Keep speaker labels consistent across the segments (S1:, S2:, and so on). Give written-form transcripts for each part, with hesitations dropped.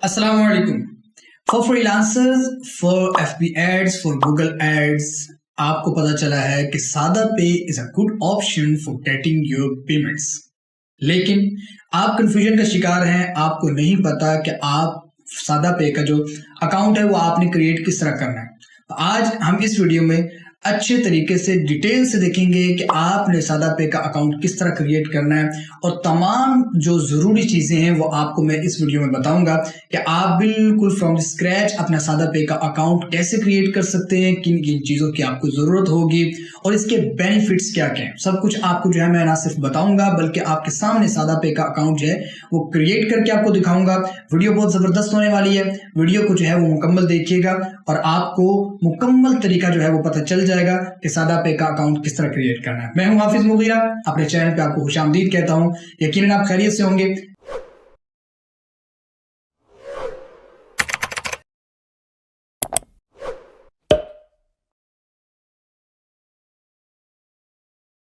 S1: Assalamu alaikum. For freelancers, for FB ads, for Google ads, आपको पता चला है कि सादा पे is a good option for getting your payments. लेकिन आप कंफ्यूजन का शिकार हैं, आपको नहीं पता कि आप सादा पे का जो अकाउंट है वो आपने क्रिएट किस तरह करना है। तो आज हम इस वीडियो में अच्छे तरीके से डिटेल से देखेंगे कि आपने सादा पे का अकाउंट किस तरह क्रिएट करना है और तमाम जो ज़रूरी चीज़ें हैं वो आपको मैं इस वीडियो में बताऊंगा कि आप बिल्कुल फ्रॉम स्क्रैच अपना सादा पे का अकाउंट कैसे क्रिएट कर सकते हैं, किन किन चीज़ों की आपको ज़रूरत होगी और इसके बेनिफिट्स क्या क्या हैं। सब कुछ आपको जो है मैं ना सिर्फ बताऊंगा बल्कि आपके सामने सादा पे का अकाउंट जो है वो क्रिएट करके आपको दिखाऊंगा। वीडियो बहुत ज़बरदस्त होने वाली है, वीडियो को जो है वो मुकम्मल देखिएगा और आपको मुकम्मल तरीका जो है वो पता चल जाएगा कि सादा पे का अकाउंट किस तरह क्रिएट करना है। मैं हूं हाफिज मुगीरा, अपने चैनल पे आपको खुशामदीद कहता हूं। यकीनन आप खैरियत से होंगे।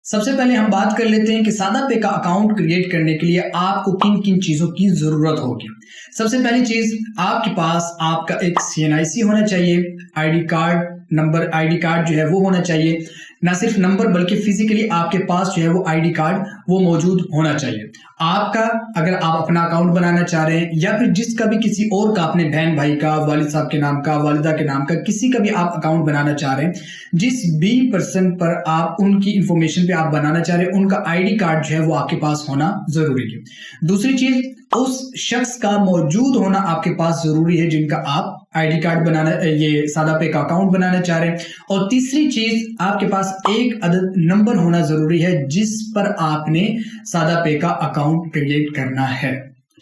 S1: सबसे पहले हम बात कर लेते हैं कि सादा पे का अकाउंट क्रिएट करने के लिए आपको किन किन चीजों की जरूरत होगी। सबसे पहली चीज, आपके पास आपका एक CNIC होना चाहिए, ID card number, ID card जो है वो होना चाहिए। ना सिर्फ नंबर बल्कि फिजिकली आपके पास जो है वो आईडी कार्ड वो मौजूद होना चाहिए। आपका अगर आप अपना अकाउंट बनाना चाह रहे हैं या फिर जिसका भी किसी और का, अपने बहन भाई का, वालिद साहब के नाम का, वालिदा के नाम का, किसी का भी आप अकाउंट बनाना चाह रहे हैं, जिस भी पर्सन पर आप उनकी इंफॉर्मेशन पे आप बनाना चाह रहे हैं, उनका आईडी कार्ड जो है वो आपके पास होना जरूरी है। दूसरी चीज, उस शख्स का मौजूद होना आपके पास जरूरी है जिनका आप आईडी कार्ड बनाना, ये सादा पे का अकाउंट बनाना चाह रहे हैं। और तीसरी चीज, आपके पास एक अदद नंबर होना जरूरी है जिस पर आपने सादा पे का अकाउंट क्रिएट करना है।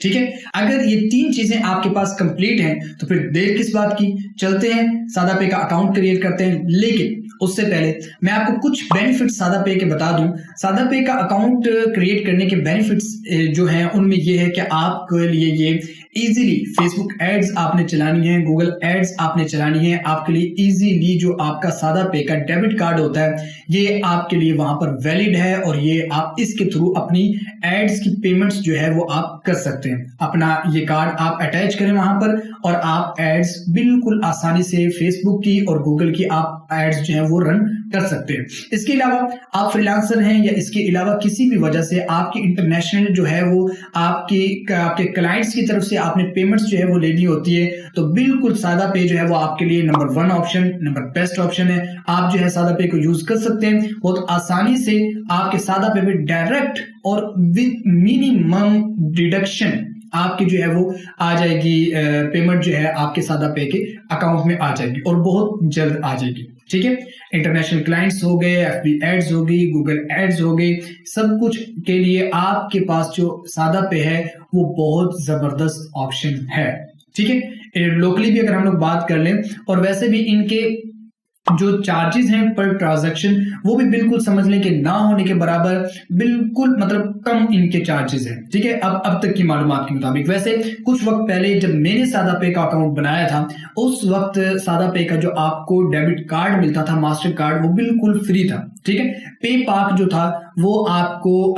S1: ठीक है, अगर ये तीन चीजें आपके पास कंप्लीट हैं तो फिर देर किस बात की, चलते हैं सादा पे का अकाउंट क्रिएट करते हैं। लेकिन उससे पहले मैं आपको कुछ बेनिफिट्स सादा पे के बता दूं। सादा पे का अकाउंट क्रिएट करने के बेनिफिट्स जो हैं उनमें ये है कि आपके लिए ये इजीली फेसबुक एड्स आपने चलानी है, गूगल एड्स आपने चलानी है, आपके लिए इजीली जो आपका सादा पे का डेबिट कार्ड होता है ये आपके लिए वहां पर वैलिड है और ये आप इसके थ्रू अपनी एड्स की पेमेंट्स जो है वो आप कर सकते हैं। अपना ये कार्ड आप अटैच करें वहां पर और आप एड्स बिल्कुल आसानी से फेसबुक की और गूगल की आप एड्स जो है वो रन कर सकते हैं। इसके अलावा आप फ्रीलांसर हैं या इसके अलावा किसी भी वजह से आपकी इंटरनेशनल जो है वो आपके क्लाइंट्स की तरफ से आपने पेमेंट्स जो है वो लेनी होती है, तो बिल्कुल सादा पे जो है वो आपके लिए number 1 option, number best option है। आप जो है सादा पे को यूज कर सकते हैं बहुत आसानी से। आपके सादा पे में डायरेक्ट और विद मिनिमम डिडक्शन आपकी जो है वो आ जाएगी, पेमेंट जो है आपके सादा पे के अकाउंट में आ जाएगी और बहुत जल्द आ जाएगी। ठीक है, इंटरनेशनल क्लाइंट्स हो गए, FB एड्स हो गई, गूगल एड्स हो गई, सब कुछ के लिए आपके पास जो सादा पे है वो बहुत जबरदस्त ऑप्शन है। ठीक है, लोकली भी अगर हम लोग बात कर लें और वैसे भी इनके जो चार्जेस हैं पर ट्रांजैक्शन वो भी बिल्कुल समझ लें कि ना होने के बराबर, बिल्कुल मतलब कम इनके चार्जेस हैं। ठीक है, अब तक की मालूमात के मुताबिक। वैसे कुछ वक्त पहले जब मैंने सादा पे का अकाउंट बनाया था उस वक्त सादा पे का जो आपको डेबिट कार्ड मिलता था, मास्टर कार्ड, वो बिल्कुल फ्री था। ठीक है, पे पाक जो था वो आपको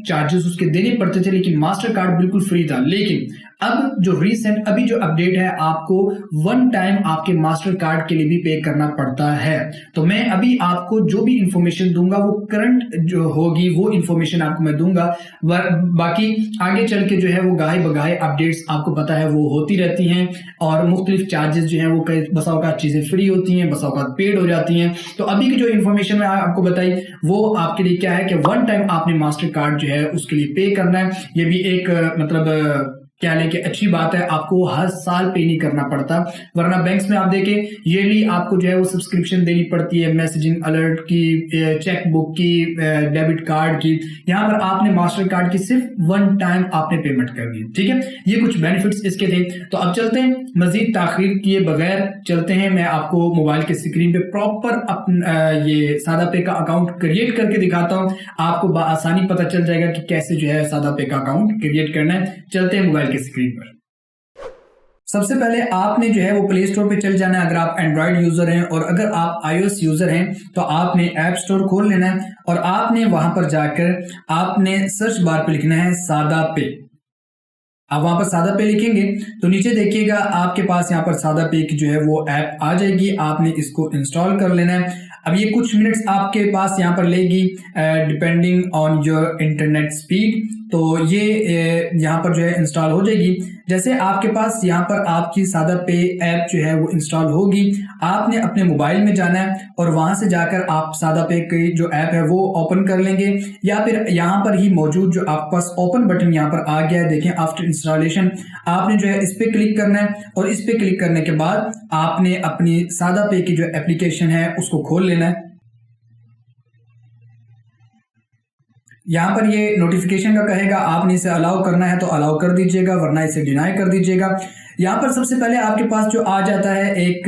S1: चार्जेस उसके देने पड़ते थे लेकिन मास्टर कार्ड बिल्कुल फ्री था। लेकिन अब जो रीसेंट अभी जो अपडेट है, आपको 1 टाइम आपके मास्टर कार्ड के लिए भी पे करना पड़ता है। तो मैं अभी आपको जो भी इंफॉर्मेशन दूंगा वो करंट जो होगी वो इंफॉर्मेशन आपको मैं दूंगा। बाकी आगे चल के जो है वो गाहे बगाहे अपडेट्स आपको पता है वो होती रहती हैं और मुख्तलिफ चार्जेस जो है वो कई बसा औकात चीजें फ्री होती हैं, बसा औकात पेड हो जाती हैं। तो अभी की जो इंफॉर्मेशन मैं आपको बताई वो आपके लिए क्या है कि 1 टाइम आपने मास्टर कार्ड जो है उसके लिए पे करना है। ये भी एक मतलब क्या लेके अच्छी बात है, आपको हर साल पे नहीं करना पड़ता, वरना बैंक्स में आप देखें ईयरली आपको जो है वो सब्सक्रिप्शन देनी पड़ती है, मैसेजिंग अलर्ट की, चेक बुक की, डेबिट कार्ड की। यहाँ पर आपने मास्टर कार्ड की सिर्फ 1 टाइम आपने पेमेंट करनी है। ठीक है, ये कुछ बेनिफिट्स इसके थे। तो अब चलते हैं, मजीद ताखीर किए बगैर चलते हैं, मैं आपको मोबाइल के स्क्रीन पे प्रॉपर ये सादा पे का अकाउंट क्रिएट करके दिखाता हूँ। आपको आसानी पता चल जाएगा कि कैसे जो है सादा पे का अकाउंट क्रिएट करना है। चलते हैं मोबाइल के स्क्रीन पर। सबसे पहले आपने जो है वो प्ले स्टोर पे चल जाना है अगर आप एंड्रॉइड यूजर हैं, और अगर आप iOS यूजर हैं तो आपने ऐप स्टोर खोल लेना है और आपने वहां पर जाकर आपने सर्च बार पे लिखना है सादा पे। आप वहां पर सादा पे लिखेंगे तो नीचे देखिएगा आपके पास यहाँ पर सादा पे की जो है वो ऐप आ जाएगी। आपने इसको इंस्टॉल कर लेना है। अब ये कुछ मिनट्स आपके पास यहाँ पर लेगी depending on your internet speed. तो ये यहाँ पर जो है इंस्टॉल हो जाएगी। जैसे आपके पास यहाँ पर आपकी सादा पे ऐप जो है वो इंस्टॉल होगी, आपने अपने मोबाइल में जाना है और वहां से जाकर आप सादा पे की जो ऐप है वो ओपन कर लेंगे, या फिर यहाँ पर ही मौजूद जो आपके पास ओपन बटन यहाँ पर आ गया है, देखें आफ्टर इंस्टॉलेशन, आपने जो है इस पे क्लिक करना है और इस पे क्लिक करने के बाद आपने अपनी सादा पे की जो एप्लीकेशन है उसको खोल लेना है। यहाँ पर ये नोटिफिकेशन का कहेगा, आपने इसे अलाउ करना है तो अलाउ कर दीजिएगा, वरना इसे डिनाई कर दीजिएगा। यहाँ पर सबसे पहले आपके पास जो आ जाता है एक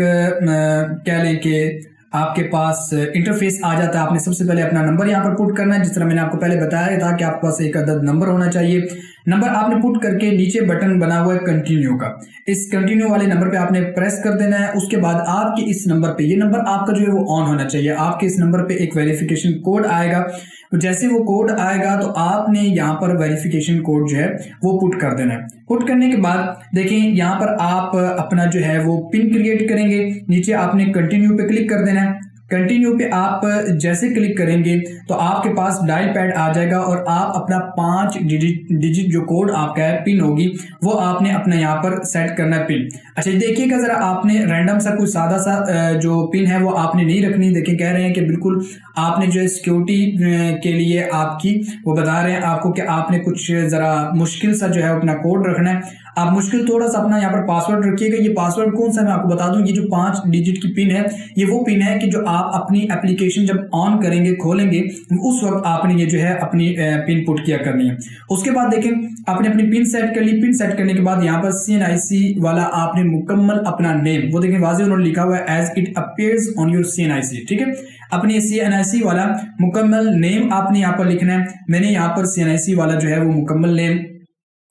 S1: क्या लें कि आपके पास इंटरफेस आ जाता है। आपने सबसे पहले अपना नंबर यहाँ पर पुट करना है, जिस तरह मैंने आपको पहले बताया था कि आपके पास एक अदद नंबर होना चाहिए। नंबर आपने पुट करके नीचे बटन बना हुआ है कंटिन्यू का, इस कंटिन्यू वाले नंबर पे आपने प्रेस कर देना है। उसके बाद आपके इस नंबर पे, ये नंबर आपका जो है वो ऑन होना चाहिए, आपके इस नंबर पे एक वेरिफिकेशन कोड आएगा। जैसे वो कोड आएगा तो आपने यहाँ पर वेरिफिकेशन कोड जो है वो पुट कर देना है। पुट करने के बाद देखें यहाँ पर आप अपना जो है वो पिन क्रिएट करेंगे, नीचे आपने कंटिन्यू पे क्लिक कर देना है। कंटिन्यू पे आप जैसे क्लिक करेंगे तो आपके पास डायल पैड आ जाएगा और आप अपना 5 डिजिट जो कोड आपका है, पिन होगी, वो आपने अपना यहाँ पर सेट करना है पिन। अच्छा देखिएगा जरा, आपने रैंडम सा कोई सादा सा जो पिन है वो आपने नहीं रखनी। देखिए कह रहे हैं कि बिल्कुल आपने जो है सिक्योरिटी के लिए आपकी वो बता रहे हैं आपको कि आपने कुछ जरा मुश्किल सा जो है अपना कोड रखना है। आप मुश्किल थोड़ा सा अपना यहाँ पर पासवर्ड रखिएगा। ये पासवर्ड कौन सा मैं आपको बता दूं, ये जो 5 डिजिट की पिन है ये वो पिन है कि जो आप अपनी एप्लीकेशन जब ऑन करेंगे, खोलेंगे, उस वक्त आपने ये जो है अपनी पिन पुट किया करनी है। उसके बाद देखें आपने अपनी पिन सेट कर ली। पिन सेट करने के बाद यहाँ पर CNIC वाला आपने मुकम्मल अपना नेम, वो देखें वाज़ेह उन्होंने लिखा हुआ है as it appears on your CNIC, ठीक है। अपने CNIC वाला मुकम्मल नेम आपने यहाँ पर लिखना है। मैंने यहाँ पर CNIC वाला जो है वो मुकम्मल नेम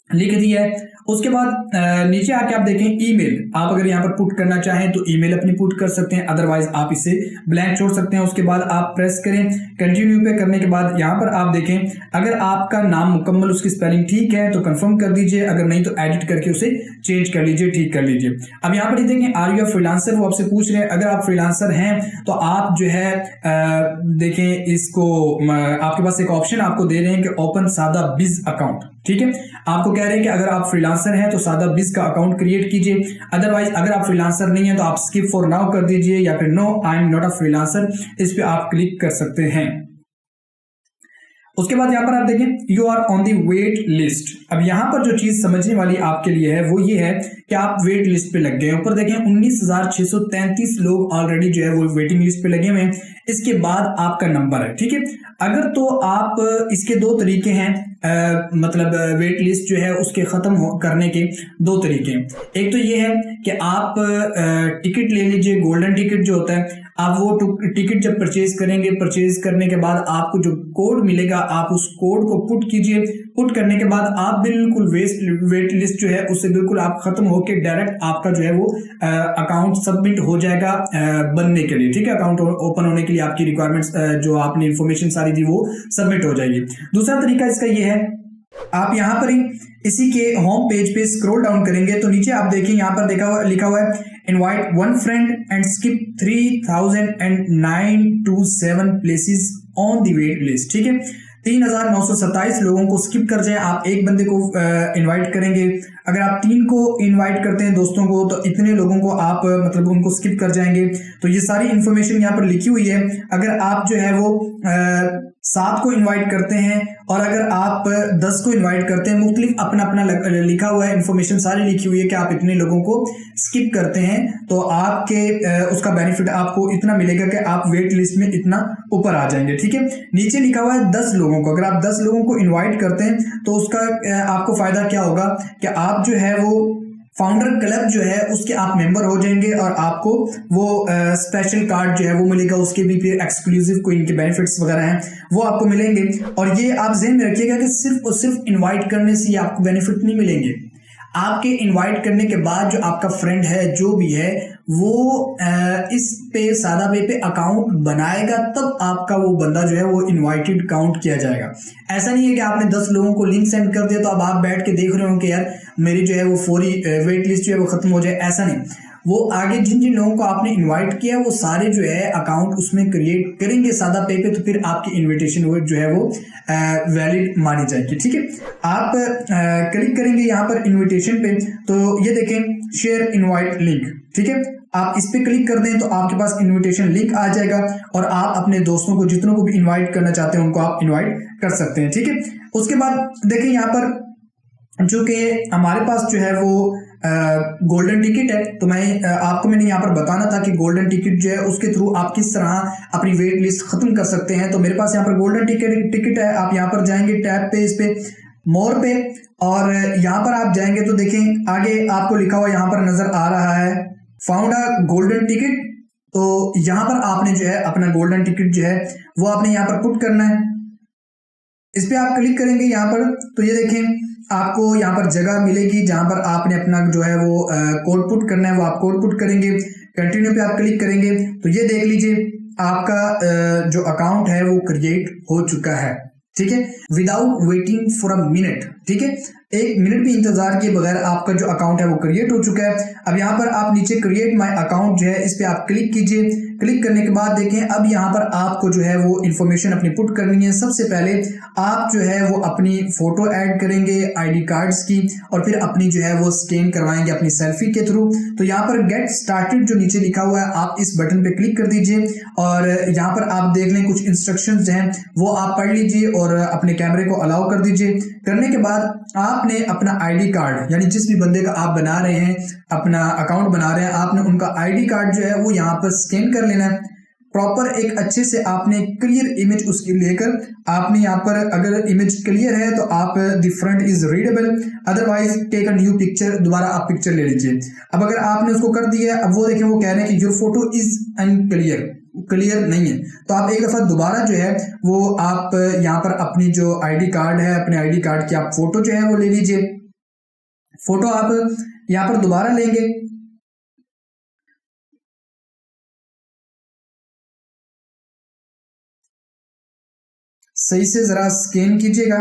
S1: लिख दिया है। उसके बाद नीचे आके आप देखें ईमेल, आप अगर यहाँ पर पुट करना चाहें तो ईमेल अपनी पुट कर सकते हैं, अदरवाइज आप इसे ब्लैंक छोड़ सकते हैं। उसके बाद आप प्रेस करें कंटिन्यू पे। करने के बाद यहाँ पर आप देखें अगर आपका नाम मुकम्मल उसकी स्पेलिंग ठीक है तो कंफर्म कर दीजिए, अगर नहीं तो एडिट करके उसे चेंज कर लीजिए, ठीक कर लीजिए। अब यहाँ पर देखें आर यू फ्रीलांसर, वो आपसे पूछ रहे हैं। अगर आप फ्रीलांसर हैं तो आप जो है देखें इसको, आपके पास एक ऑप्शन आपको दे रहे हैं कि ओपन सादा बिज अकाउंट, ठीक है। आपको कह रहे हैं कि अगर आप फ्रीलांसर हैं तो सादा बिज का अकाउंट क्रिएट कीजिए, अदरवाइज अगर आप फ्रीलांसर नहीं है तो आप स्किप फॉर नाउ कर दीजिए, या फिर no I am not a freelancer, इस पे आप क्लिक कर सकते हैं। उसके बाद यहाँ पर आप देखें you are on the wait list. अब यहाँ पर जो चीज समझने वाली आपके लिए है वो ये है कि आप वेट लिस्ट पे लग गए। ऊपर देखें 19,633 लोग ऑलरेडी जो है वो वेटिंग लिस्ट पे लगे हुए हैं। इसके बाद आपका नंबर है, ठीक है। अगर तो आप इसके दो तरीके हैं, मतलब वेट लिस्ट जो है उसके खत्म करने के दो तरीके हैं। एक तो ये है कि आप टिकट ले लीजिए, गोल्डन टिकट जो होता है, आप वो टिकट जब परचेज करेंगे, परचेज करने के बाद आपको जो कोड मिलेगा आप उस कोड को पुट कीजिए। पुट करने के बाद आप बिल्कुल वेट लिस्ट जो है उससे बिल्कुल आप खत्म होकर डायरेक्ट आपका जो है वो अकाउंट सबमिट हो जाएगा बनने के लिए, ठीक है। अकाउंट ओपन होने के लिए आपकी रिक्वायरमेंट्स जो आपने इंफॉर्मेशन सारी दी वो सबमिट हो जाएगी। दूसरा तरीका इसका ये है, आप यहाँ पर ही इसी के होम पेज पे स्क्रॉल डाउन करेंगे तो नीचे आप देखें यहाँ पर लिखा हुआ है invite one friend and skip 3009 to 7 places on the wait list, ठीक है। 3,927 लोगों को स्किप कर जाए, आप एक बंदे को इनवाइट करेंगे। अगर आप 3 को इनवाइट करते हैं दोस्तों को तो इतने लोगों को आप मतलब उनको स्किप कर जाएंगे। तो ये सारी इंफॉर्मेशन यहाँ पर लिखी हुई है। अगर आप जो है वो 7 को इनवाइट करते हैं और अगर आप 10 को इनवाइट करते हैं, मुख्तलिफ अपना अपना लिखा हुआ है, इंफॉर्मेशन सारी लिखी हुई है कि आप इतने लोगों को स्किप करते हैं तो आपके उसका बेनिफिट आपको इतना मिलेगा कि आप वेट लिस्ट में इतना ऊपर आ जाएंगे, ठीक है। नीचे लिखा हुआ है 10 लोगों को, अगर आप 10 लोगों को इन्वाइट करते हैं तो उसका आपको फायदा क्या होगा कि आप जो है वो फाउंडर क्लब जो है उसके आप मेंबर हो जाएंगे और आपको वो स्पेशल कार्ड जो है वो मिलेगा, उसके भी फिर एक्सक्लूसिव कोई इनके बेनिफिट्स वगैरह हैं वो आपको मिलेंगे। और ये आप ज़हन में रखिएगा कि सिर्फ और सिर्फ इनवाइट करने से आपको बेनिफिट नहीं मिलेंगे, आपके इनवाइट करने के बाद जो आपका फ्रेंड है जो भी है वो इस पे सादा पे अकाउंट बनाएगा, तब आपका वो बंदा जो है वो इनवाइटेड काउंट किया जाएगा। ऐसा नहीं है कि आपने 10 लोगों को लिंक सेंड कर दिया तो अब आप बैठ के देख रहे हो कि यार मेरी जो है वो फौरी वेट लिस्ट जो है वो खत्म हो जाए, ऐसा नहीं। वो आगे जिन जिन लोगों को आपने इनवाइट किया वो सारे जो है अकाउंट उसमें क्रिएट करेंगे सादा पे तो फिर आपकी इनविटेशन वो जो है वो वैलिड मानी जाएगी। ठीक है, आप क्लिक करेंगे यहाँ पर इनविटेशन पे, तो ये देखें शेयर इनवाइट लिंक। ठीक है, आप इस पे क्लिक कर दें तो आपके पास इनविटेशन लिंक आ जाएगा और आप अपने दोस्तों को जितनों को भी इनवाइट करना चाहते हैं उनको आप इनवाइट कर सकते हैं। ठीक है, उसके बाद देखें यहाँ पर जो कि हमारे पास जो है वो गोल्डन टिकट है, तो मैंने यहाँ पर बताना था कि गोल्डन टिकट जो है उसके थ्रू आप किस तरह अपनी वेट लिस्ट खत्म कर सकते हैं। तो मेरे पास यहाँ पर गोल्डन टिकट है, आप यहाँ पर जाएंगे टैब पे, इस पे मोर पे, और यहाँ पर आप जाएंगे तो देखें आगे आपको लिखा हुआ यहाँ पर नजर आ रहा है फाउंड अ गोल्डन टिकट। तो यहाँ पर आपने जो है अपना गोल्डन टिकट जो है वो आपने यहाँ पर पुट करना है। इस पे आप क्लिक करेंगे यहाँ पर तो ये देखें आपको यहाँ पर जगह मिलेगी जहां पर आपने अपना जो है वो कोड पुट करना है, वो आप कोड पुट करेंगे। कंटिन्यू पे आप क्लिक करेंगे तो ये देख लीजिए आपका जो अकाउंट है वो क्रिएट हो चुका है। ठीक है, without waiting for a minute. ठीक है, 1 मिनट भी इंतजार किए बगैर आपका जो अकाउंट है वो क्रिएट हो चुका है। अब यहाँ पर आप नीचे क्रिएट माय अकाउंट जो है इस पे आप क्लिक कीजिए। क्लिक करने के बाद देखें अब यहाँ पर आपको जो है वो इंफॉर्मेशन अपनी पुट करनी है। सबसे पहले आप जो है वो अपनी फोटो ऐड करेंगे आईडी कार्ड्स की और फिर अपनी जो है वो स्कैन करवाएंगे अपनी सेल्फी के थ्रू। तो यहाँ पर गेट स्टार्टेड जो नीचे लिखा हुआ है आप इस बटन पे क्लिक कर दीजिए और यहाँ पर आप देख लें कुछ इंस्ट्रक्शंस हैं वो आप पढ़ लीजिए और अपने कैमरे को अलाउ कर दीजिए। करने के बाद आपने अपना आईडी कार्ड यानी जिस भी बंदे का आप बना रहे हैं अपना अकाउंट बना रहे हैं आपने उनका आईडी कार्ड जो है वो यहाँ पर स्कैन कर लेना है। प्रॉपर एक अच्छे से आपने क्लियर इमेज उसकी लेकर आपने यहाँ पर अगर इमेज क्लियर है तो आप the front is readable, otherwise take a new picture, दोबारा आप पिक्चर ले लीजिए। अब अगर आपने उसको कर दिया अब वो देखें वो कह रहे हैं कि your photo is unclear, clear नहीं है, तो आप एक दफा दोबारा जो है वो आप यहाँ पर अपनी जो आईडी कार्ड है अपने आईडी कार्ड की आप फोटो जो है वो ले लीजिए। फोटो आप यहाँ पर दोबारा लेंगे सही से जरा स्कैन कीजिएगा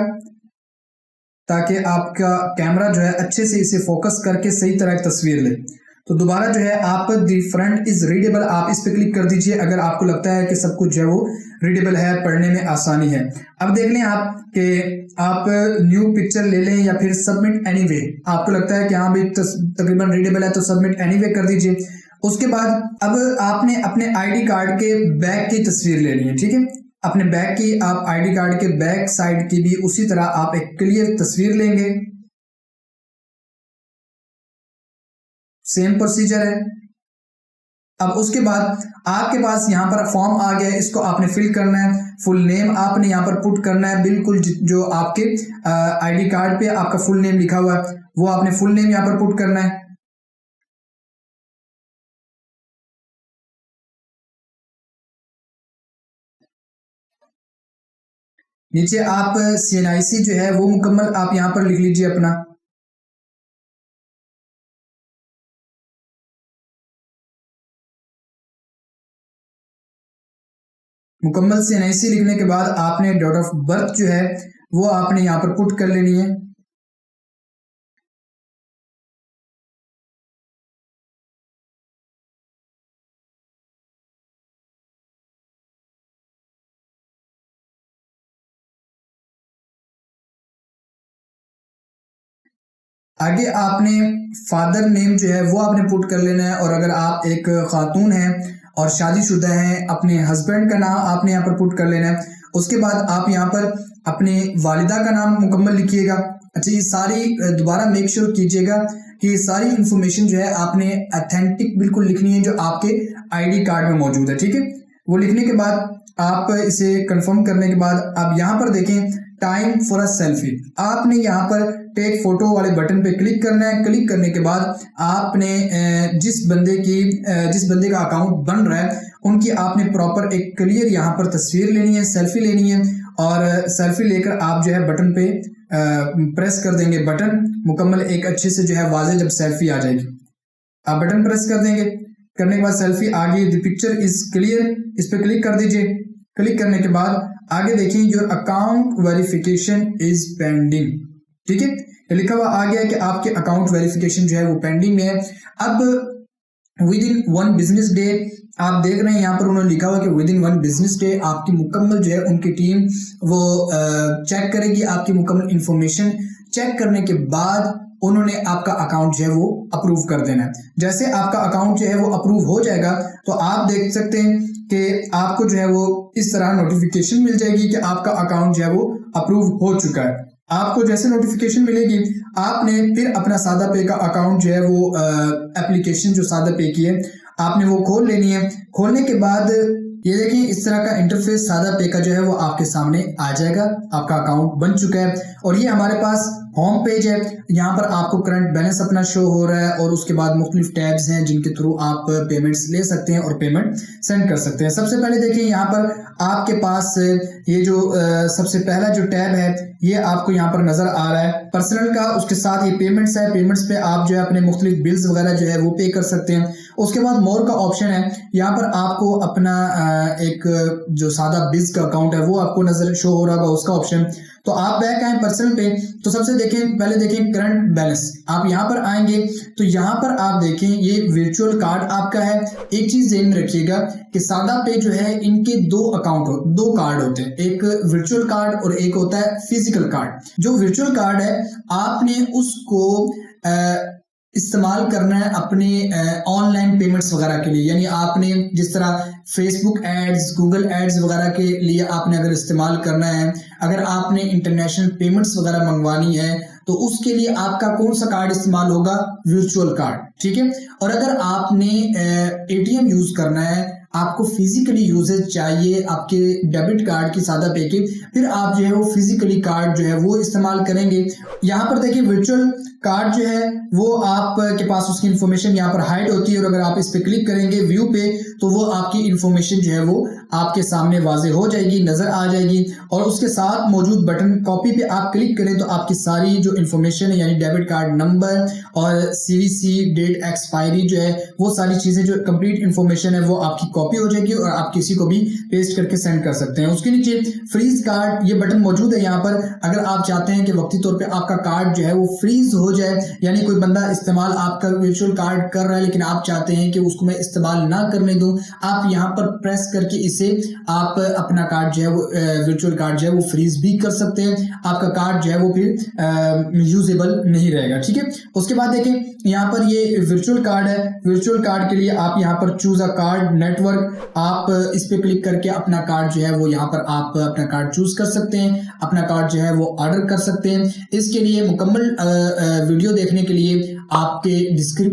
S1: ताकि आपका कैमरा जो है अच्छे से इसे फोकस करके सही तरह की तस्वीर ले। तो दोबारा जो है आप दी फ्रंट इज रीडेबल आप इस पे क्लिक कर दीजिए अगर आपको लगता है कि सब कुछ जो है वो रीडेबल है, पढ़ने में आसानी है। अब देख लें आप कि आप न्यू पिक्चर ले लें या फिर सबमिट एनीवे, आपको लगता है कि हाँ भाई तकरीबन रीडेबल है तो सबमिट एनीवे कर दीजिए। उसके बाद अब आपने अपने आईडी कार्ड के बैक की तस्वीर लेनी है। ठीक है, अपने बैक की आप आईडी कार्ड के बैक साइड की भी उसी तरह आप एक क्लियर तस्वीर लेंगे। सेम प्रोसीजर है। अब उसके बाद आपके पास यहाँ पर फॉर्म आ गया है, इसको आपने फिल करना है। फुल नेम आपने यहाँ पर पुट करना है, बिल्कुल जो आपके आईडी कार्ड पे आपका फुल नेम लिखा हुआ है वो आपने फुल नेम यहाँ पर पुट करना है। नीचे आप CNIC जो है वो मुकम्मल आप यहाँ पर लिख लीजिए अपना। मुकम्मल CNIC लिखने के बाद आपने डेट ऑफ बर्थ जो है वो आपने यहाँ पर पुट कर लेनी है। आगे आपने फादर नेम जो है वो आपने पुट कर लेना है और अगर आप एक खातून हैं और शादीशुदा हैं अपने हस्बैंड का नाम आपने यहाँ पर पुट कर लेना है। उसके बाद आप यहाँ पर अपने वालिदा का नाम मुकम्मल लिखिएगा। अच्छा, ये सारी दोबारा मेक श्योर कीजिएगा कि सारी इंफॉर्मेशन जो है आपने ऑथेंटिक बिल्कुल लिखनी है जो आपके आईडी कार्ड में मौजूद है। ठीक है, वो लिखने के बाद आप इसे कंफर्म करने के बाद अब यहाँ पर देखें टाइम फॉर अ सेल्फी, आपने यहाँ पर टेक फोटो वाले बटन पे क्लिक करना है। क्लिक करने के बाद आपने जिस बंदे का अकाउंट बन रहा है उनकी आपने प्रॉपर एक क्लियर यहाँ पर तस्वीर लेनी है, सेल्फी लेनी है और सेल्फी लेकर आप जो है बटन पे प्रेस कर देंगे बटन, मुकम्मल एक अच्छे से जो है वाज़ेह जब सेल्फी आ जाएगी, आप बटन प्रेस कर देंगे। करने के बाद सेल्फी आ गई, द पिक्चर इज क्लियर, इस पर क्लिक कर दीजिए। क्लिक करने के बाद आगे देखिए your account verification is pending, ठीक है, ये लिखा हुआ आ गया कि आपके अकाउंट वेरिफिकेशन जो है वो पेंडिंग में है। अब विद इन 1 बिजनेस डे, आप देख रहे हैं यहाँ पर उन्होंने लिखा हुआ कि विद इन 1 बिजनेस डे आपकी मुकम्मल जो है उनकी टीम वो चेक करेगी, आपकी मुकम्मल इंफॉर्मेशन चेक करने के बाद उन्होंने आपका अकाउंट जो है वो अप्रूव कर देना है। जैसे आपका अकाउंट जो है वो अप्रूव हो जाएगा तो आप देख सकते हैं कि आपको जो है वो इस तरह नोटिफिकेशन मिल जाएगी कि आपका अकाउंट जो है वो अप्रूव हो चुका है। आपको जैसे नोटिफिकेशन मिलेगी, आपने फिर अपना सादा पे का अकाउंट जो है वो एप्लीकेशन जो सादा पे की है आपने वो खोल लेनी है। खोलने के बाद ये देखिए इस तरह का इंटरफेस सादा पे का जो है वो आपके सामने आ जाएगा, आपका अकाउंट बन चुका है। और ये हमारे पास होम पेज है, यहाँ पर आपको करंट बैलेंस अपना शो हो रहा है और उसके बाद मुख्तलिफ टैब्स हैं जिनके थ्रू आप पेमेंट्स ले सकते हैं और पेमेंट सेंड कर सकते हैं। सबसे पहले देखिए यहाँ पर आपके पास ये जो सबसे पहला जो टैब है ये आपको यहाँ पर नजर आ रहा है पर्सनल का, उसके साथ ये पेमेंट्स है, पेमेंट्स पे आप जो है अपने मुख्तलिफ बिल्स वगैरह जो है वो पे कर सकते हैं। उसके बाद मोर का ऑप्शन है, यहाँ पर आपको अपना एक जो सादा बिज का अकाउंट है वो आपको नजर शो हो रहा होगा, उसका ऑप्शन। तो आप बैक आए पर्सनल पे, तो सबसे देखें पहले देखें करंट बैलेंस, आप यहाँ पर आएंगे तो यहाँ पर आप देखें ये वर्चुअल कार्ड आपका है। एक चीज ध्यान में रखिएगा कि सादा पे जो है इनके दो कार्ड होते हैं, एक वर्चुअल कार्ड और एक होता है फिजिकल कार्ड। जो वर्चुअल कार्ड है आपने उसको इस्तेमाल करना है अपने ऑनलाइन पेमेंट्स वगैरह के लिए, यानी आपने जिस तरह फेसबुक एड्स, गूगल एड्स वगैरह के लिए आपने अगर इस्तेमाल करना है, अगर आपने इंटरनेशनल पेमेंट्स वगैरह मंगवानी है तो उसके लिए आपका कौन सा कार्ड इस्तेमाल होगा, वर्चुअल कार्ड, ठीक है। और अगर आपने एटीएम यूज करना है, आपको फिजिकली यूजेज चाहिए आपके डेबिट कार्ड की सादा पे के, फिर आप जो है वो फिजिकली कार्ड जो है वो इस्तेमाल करेंगे। यहाँ पर देखिए वर्चुअल कार्ड जो है वो आपके पास उसकी इंफॉर्मेशन यहाँ पर हाइड होती है और अगर आप इस पे क्लिक करेंगे व्यू पे तो वो आपकी इंफॉर्मेशन जो है वो आपके सामने वाजे हो जाएगी, नजर आ जाएगी। और उसके साथ मौजूद बटन कॉपी पे आप क्लिक करें तो आपकी सारी जो इंफॉर्मेशन है यानी डेबिट कार्ड नंबर और सीवीसी, डेट एक्सपायरी जो है वो सारी चीजें जो कंप्लीट इंफॉर्मेशन है वो आपकी कॉपी हो जाएगी और आप किसी को भी पेस्ट करके सेंड कर सकते हैं। उसके नीचे फ्रीज कार्ड ये बटन मौजूद है यहाँ पर, अगर आप चाहते हैं कि वक्ती तौर पे आपका कार्ड जो है वो फ्रीज हो जाए, यानी कोई बंदा इस्तेमाल आपका वर्चुअल कार्ड कर रहा है लेकिन आप चाहते हैं कि उसको मैं इस्तेमाल ना करने दूं, आप यहाँ पर प्रेस करके इसे आप अपना कार्ड जो है वो वर्चुअल कार्ड जो है वो फ्रीज भी कर सकते हैं, आपका कार्ड जो है वो फिर यूजेबल नहीं रहेगा, ठीक है। उसके बाद देखें यहाँ पर ये वर्चुअल कार्ड है, वर्चुअल कार्ड के लिए आप यहाँ पर चूज अ कार्ड नेटवर्क, आप इस पे क्लिक करके अपना कार्ड जो है वो यहाँ पर आप अपना कार्ड चूज कर सकते हैं, अपना कार्ड जो है वो ऑर्डर कर सकते हैं। इसके लिए मुकम्मल वीडियो देखने के लिए आपके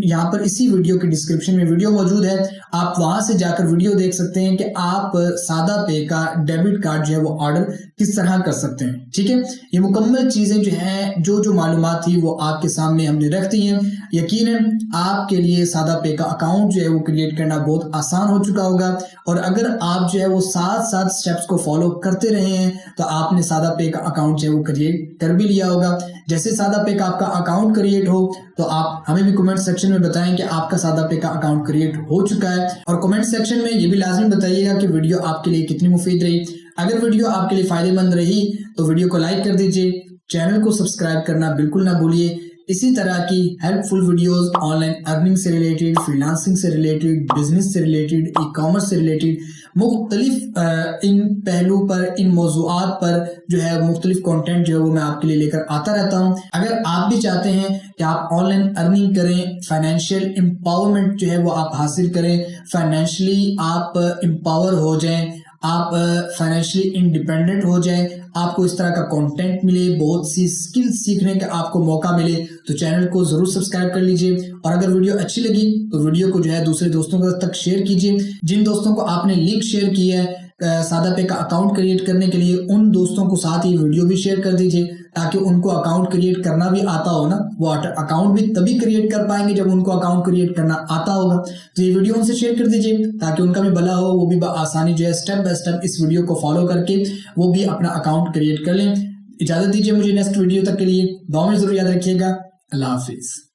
S1: यहाँ पर इसी वीडियो के डिस्क्रिप्शन में वीडियो मौजूद है, आप वहां से जाकर वीडियो देख सकते हैं कि आप सादा पे का डेबिट कार्ड जो है वो ऑर्डर किस तरह कर सकते हैं, ठीक है। ये मुकम्मल चीजें जो हैं जो मालूमात थी वो आपके सामने हमने रख दी हैं। यकीनन आपके लिए सादा पे का अकाउंट जो है वो क्रिएट करना बहुत आसान हो चुका होगा और अगर आप जो है वो साथ स्टेप्स को फॉलो करते रहे हैं तो आपने सादा पे का अकाउंट जो है वो क्रिएट कर भी लिया होगा। जैसे सादा पे का आपका अकाउंट क्रिएट हो तो आप हमें भी कमेंट सेक्शन में बताएं कि आपका सादा पे का अकाउंट क्रिएट हो चुका है और कमेंट सेक्शन में ये भी लाजमी बताइएगा कि वीडियो आपके लिए कितनी मुफीद रही। अगर वीडियो आपके लिए फायदेमंद रही तो वीडियो को लाइक कर दीजिए, चैनल को सब्सक्राइब करना बिल्कुल ना भूलिए। इसी तरह की हेल्पफुल वीडियोस ऑनलाइन अर्निंग से रिलेटेड, फ्रीलांसिंग से रिलेटेड, बिजनेस से रिलेटेड, ई कॉमर्स से रिलेटेड मुख्तलिफ इन पहलू पर, इन मौजूआत पर जो है मुख्तलिफ कंटेंट जो है वो मैं आपके लिए लेकर आता रहता हूं। अगर आप भी चाहते हैं कि आप ऑनलाइन अर्निंग करें, फाइनेंशियल एम्पावरमेंट जो है वो आप हासिल करें, फाइनेंशियली आप एम्पावर हो जाएं, आप फाइनेंशियली इंडिपेंडेंट हो जाएं, आपको इस तरह का कंटेंट मिले, बहुत सी स्किल सीखने का आपको मौका मिले तो चैनल को जरूर सब्सक्राइब कर लीजिए। और अगर वीडियो अच्छी लगी तो वीडियो को जो है दूसरे दोस्तों तक शेयर कीजिए। जिन दोस्तों को आपने लिंक शेयर की है सादा पे का अकाउंट क्रिएट करने के लिए, उन दोस्तों को साथ ही वीडियो भी शेयर कर दीजिए ताकि उनको अकाउंट क्रिएट करना भी आता हो ना, वो अकाउंट भी तभी क्रिएट कर पाएंगे जब उनको अकाउंट क्रिएट करना आता होगा। तो ये वीडियो उनसे शेयर कर दीजिए ताकि उनका भी भला हो, वो भी आसानी जो है स्टेप बाय स्टेप इस वीडियो को फॉलो करके वो भी अपना अकाउंट क्रिएट कर लें। इजाज़त दीजिए मुझे नेक्स्ट वीडियो तक के लिए। दुआ में ज़रूर याद रखिएगा। अल्लाह हाफिज़।